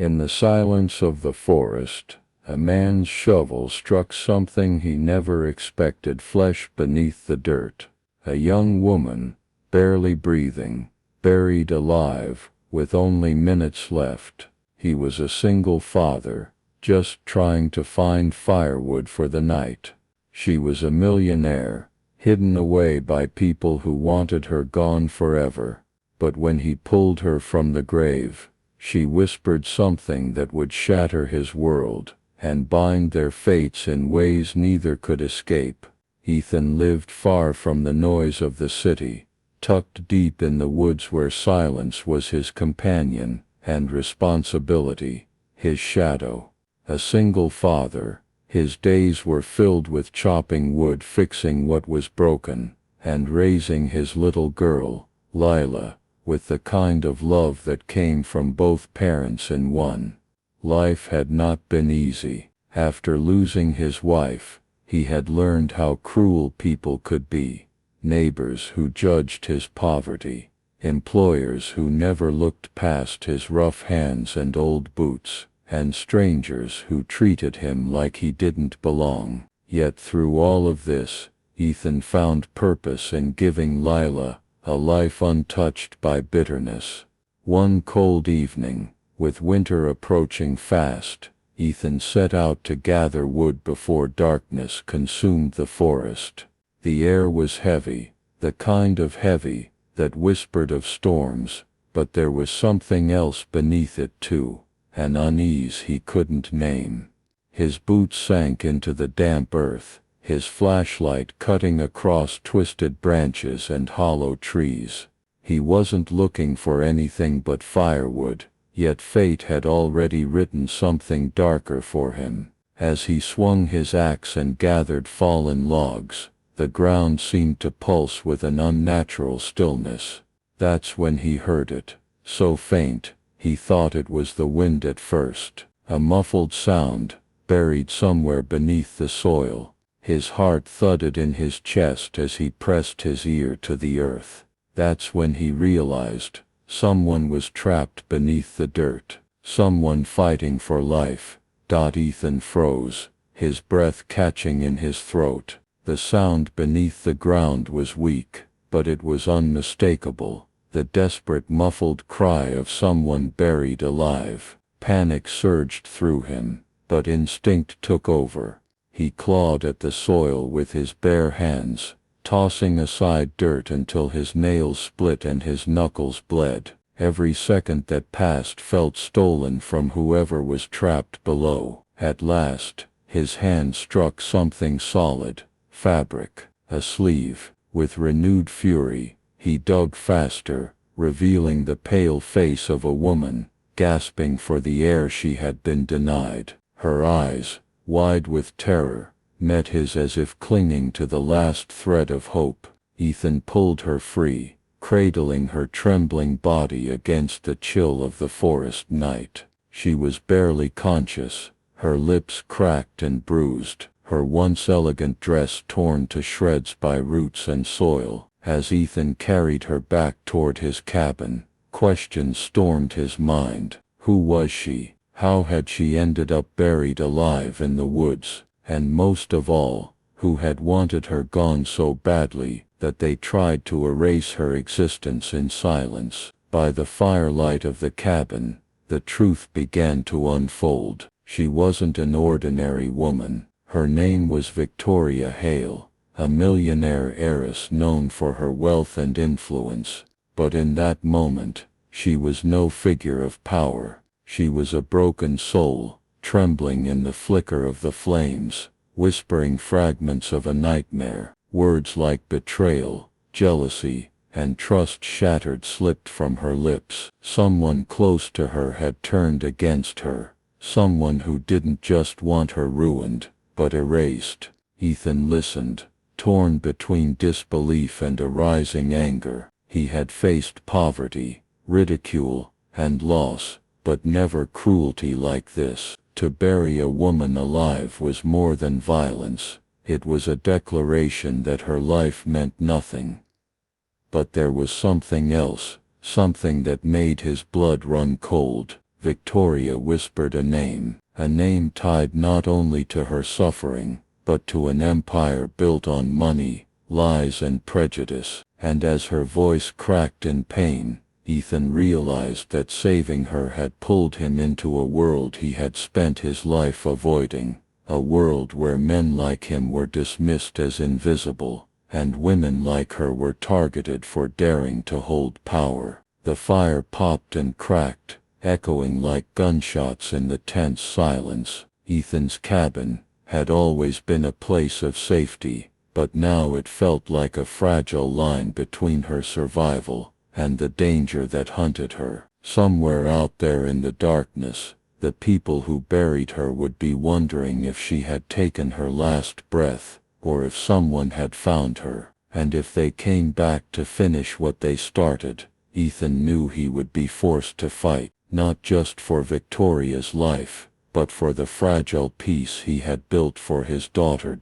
In the silence of the forest, a man's shovel struck something he never expected: flesh beneath the dirt. A young woman, barely breathing, buried alive, with only minutes left. He was a single father, just trying to find firewood for the night. She was a millionaire, hidden away by people who wanted her gone forever. But when he pulled her from the grave, she whispered something that would shatter his world, and bind their fates in ways neither could escape. Ethan lived far from the noise of the city, tucked deep in the woods where silence was his companion, and responsibility his shadow. A single father, his days were filled with chopping wood, fixing what was broken, and raising his little girl, Lila, with the kind of love that came from both parents in one. Life had not been easy. After losing his wife, he had learned how cruel people could be. Neighbors who judged his poverty, employers who never looked past his rough hands and old boots, and strangers who treated him like he didn't belong. Yet through all of this, Ethan found purpose in giving Lila a life untouched by bitterness. One cold evening, with winter approaching fast, Ethan set out to gather wood before darkness consumed the forest. The air was heavy, the kind of heavy that whispered of storms, but there was something else beneath it too, an unease he couldn't name. His boots sank into the damp earth, his flashlight cutting across twisted branches and hollow trees. He wasn't looking for anything but firewood, yet fate had already written something darker for him. As he swung his axe and gathered fallen logs, the ground seemed to pulse with an unnatural stillness. That's when he heard it, so faint, he thought it was the wind at first. A muffled sound, buried somewhere beneath the soil. His heart thudded in his chest as he pressed his ear to the earth. That's when he realized someone was trapped beneath the dirt, someone fighting for life. Ethan froze, his breath catching in his throat. The sound beneath the ground was weak, but it was unmistakable, the desperate muffled cry of someone buried alive. Panic surged through him, but instinct took over. He clawed at the soil with his bare hands, tossing aside dirt until his nails split and his knuckles bled. Every second that passed felt stolen from whoever was trapped below. At last, his hand struck something solid, fabric, a sleeve. With renewed fury, he dug faster, revealing the pale face of a woman, gasping for the air she had been denied. Her eyes, wide with terror, met his as if clinging to the last thread of hope. Ethan pulled her free, cradling her trembling body against the chill of the forest night. She was barely conscious, her lips cracked and bruised, her once elegant dress torn to shreds by roots and soil. As Ethan carried her back toward his cabin, questions stormed his mind. Who was she? How had she ended up buried alive in the woods? And most of all, who had wanted her gone so badly that they tried to erase her existence in silence? By the firelight of the cabin, the truth began to unfold. She wasn't an ordinary woman. Her name was Victoria Hale, a millionaire heiress known for her wealth and influence. But in that moment, she was no figure of power. She was a broken soul, trembling in the flicker of the flames, whispering fragments of a nightmare. Words like betrayal, jealousy, and trust shattered slipped from her lips. Someone close to her had turned against her, someone who didn't just want her ruined, but erased. Ethan listened, torn between disbelief and a rising anger. He had faced poverty, ridicule, and loss, but never cruelty like this. To bury a woman alive was more than violence. It was a declaration that her life meant nothing. But there was something else, something that made his blood run cold. Victoria whispered a name tied not only to her suffering, but to an empire built on money, lies and prejudice, and as her voice cracked in pain, Ethan realized that saving her had pulled him into a world he had spent his life avoiding, a world where men like him were dismissed as invisible, and women like her were targeted for daring to hold power. The fire popped and cracked, echoing like gunshots in the tense silence. Ethan's cabin had always been a place of safety, but now it felt like a fragile line between her survival and the danger that hunted her. Somewhere out there in the darkness, the people who buried her would be wondering if she had taken her last breath, or if someone had found her. And if they came back to finish what they started, Ethan knew he would be forced to fight, not just for Victoria's life, but for the fragile peace he had built for his daughter.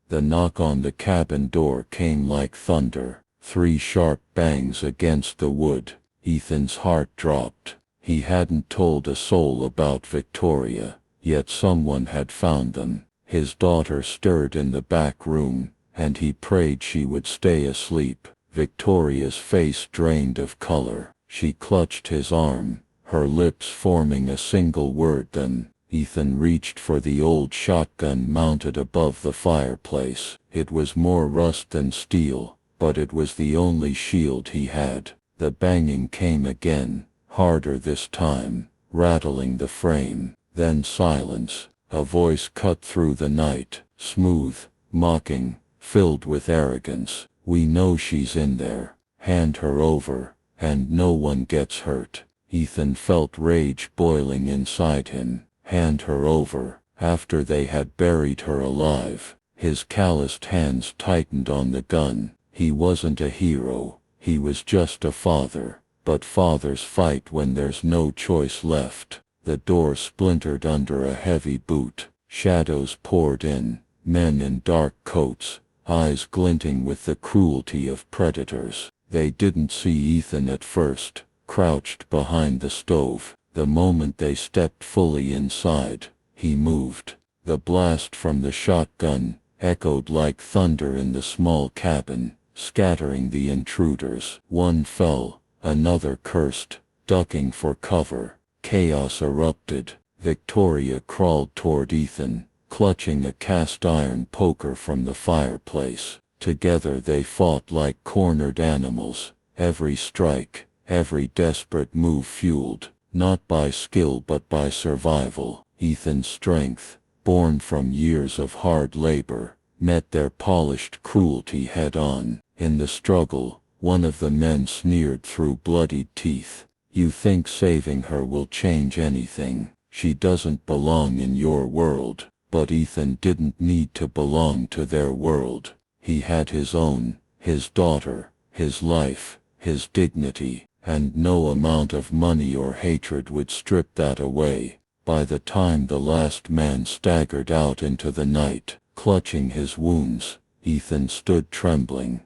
The knock on the cabin door came like thunder, 3 sharp bangs against the wood. Ethan's heart dropped. He hadn't told a soul about Victoria, yet someone had found them. His daughter stirred in the back room, and he prayed she would stay asleep. Victoria's face drained of color. She clutched his arm, her lips forming a single word. Then Ethan reached for the old shotgun mounted above the fireplace. It was more rust than steel, but it was the only shield he had. The banging came again, harder this time, rattling the frame. Then silence. A voice cut through the night, smooth, mocking, filled with arrogance. "We know she's in there. Hand her over, and no one gets hurt." Ethan felt rage boiling inside him. Hand her over. After they had buried her alive, his calloused hands tightened on the gun. He wasn't a hero, he was just a father. But fathers fight when there's no choice left. The door splintered under a heavy boot. Shadows poured in, men in dark coats, eyes glinting with the cruelty of predators. They didn't see Ethan at first, crouched behind the stove. The moment they stepped fully inside, he moved. The blast from the shotgun echoed like thunder in the small cabin, scattering the intruders. One fell, another cursed, ducking for cover. Chaos erupted. Victoria crawled toward Ethan, clutching a cast-iron poker from the fireplace. Together they fought like cornered animals, every strike, every desperate move fueled, not by skill but by survival. Ethan's strength, born from years of hard labor, met their polished cruelty head-on. In the struggle, one of the men sneered through bloodied teeth, "You think saving her will change anything? She doesn't belong in your world." But Ethan didn't need to belong to their world. He had his own, his daughter, his life, his dignity, and no amount of money or hatred would strip that away. By the time the last man staggered out into the night, clutching his wounds, Ethan stood trembling,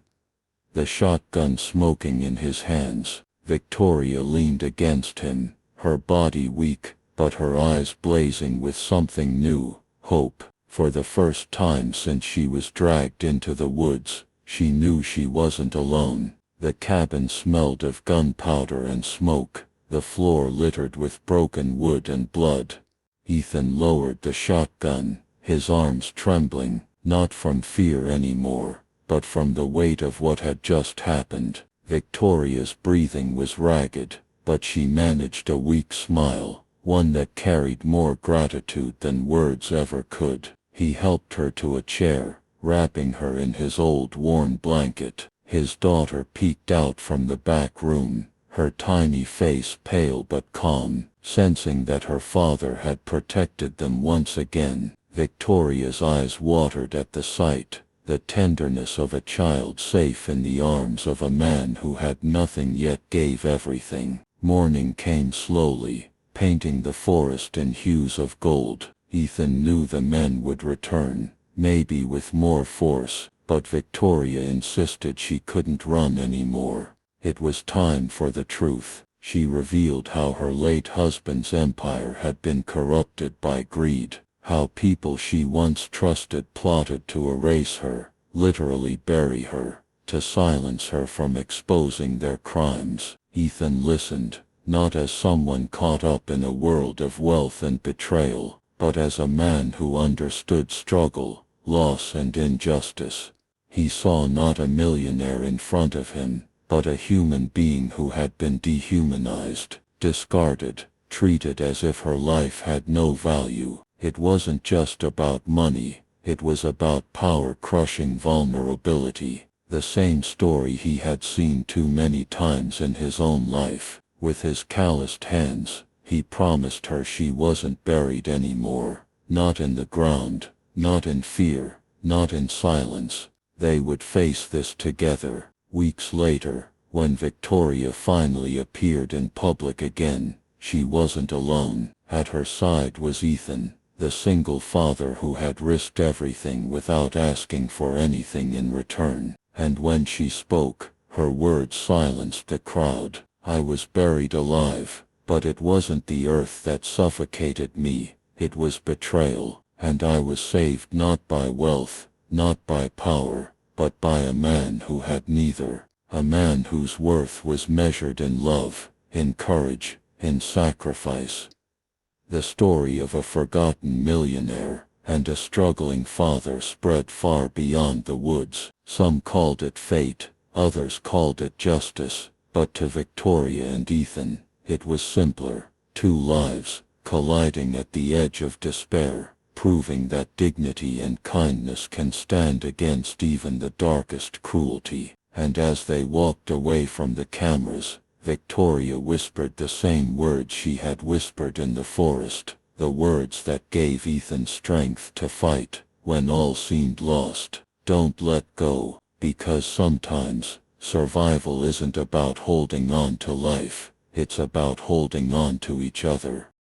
the shotgun smoking in his hands. Victoria leaned against him, her body weak, but her eyes blazing with something new, hope. For the first time since she was dragged into the woods, she knew she wasn't alone. The cabin smelled of gunpowder and smoke, the floor littered with broken wood and blood. Ethan lowered the shotgun, his arms trembling, not from fear anymore, but from the weight of what had just happened. Victoria's breathing was ragged, but she managed a weak smile, one that carried more gratitude than words ever could. He helped her to a chair, wrapping her in his old worn blanket. His daughter peeked out from the back room, her tiny face pale but calm, sensing that her father had protected them once again. Victoria's eyes watered at the sight, the tenderness of a child safe in the arms of a man who had nothing yet gave everything. Morning came slowly, painting the forest in hues of gold. Ethan knew the men would return, maybe with more force, but Victoria insisted she couldn't run anymore. It was time for the truth. She revealed how her late husband's empire had been corrupted by greed, how people she once trusted plotted to erase her, literally bury her, to silence her from exposing their crimes. Ethan listened, not as someone caught up in a world of wealth and betrayal, but as a man who understood struggle, loss and injustice. He saw not a millionaire in front of him, but a human being who had been dehumanized, discarded, treated as if her life had no value. It wasn't just about money, it was about power-crushing vulnerability, the same story he had seen too many times in his own life. With his calloused hands, he promised her she wasn't buried anymore, not in the ground, not in fear, not in silence. They would face this together. Weeks later, when Victoria finally appeared in public again, she wasn't alone. At her side was Ethan, the single father who had risked everything without asking for anything in return. And when she spoke, her words silenced the crowd. I was buried alive, but it wasn't the earth that suffocated me, it was betrayal, and I was saved not by wealth, not by power, but by a man who had neither, a man whose worth was measured in love, in courage, in sacrifice. The story of a forgotten millionaire and a struggling father spread far beyond the woods. Some called it fate, others called it justice, but to Victoria and Ethan, it was simpler. Two lives, colliding at the edge of despair, proving that dignity and kindness can stand against even the darkest cruelty. And as they walked away from the cameras, Victoria whispered the same words she had whispered in the forest, the words that gave Ethan strength to fight when all seemed lost. Don't let go, because sometimes, survival isn't about holding on to life, it's about holding on to each other.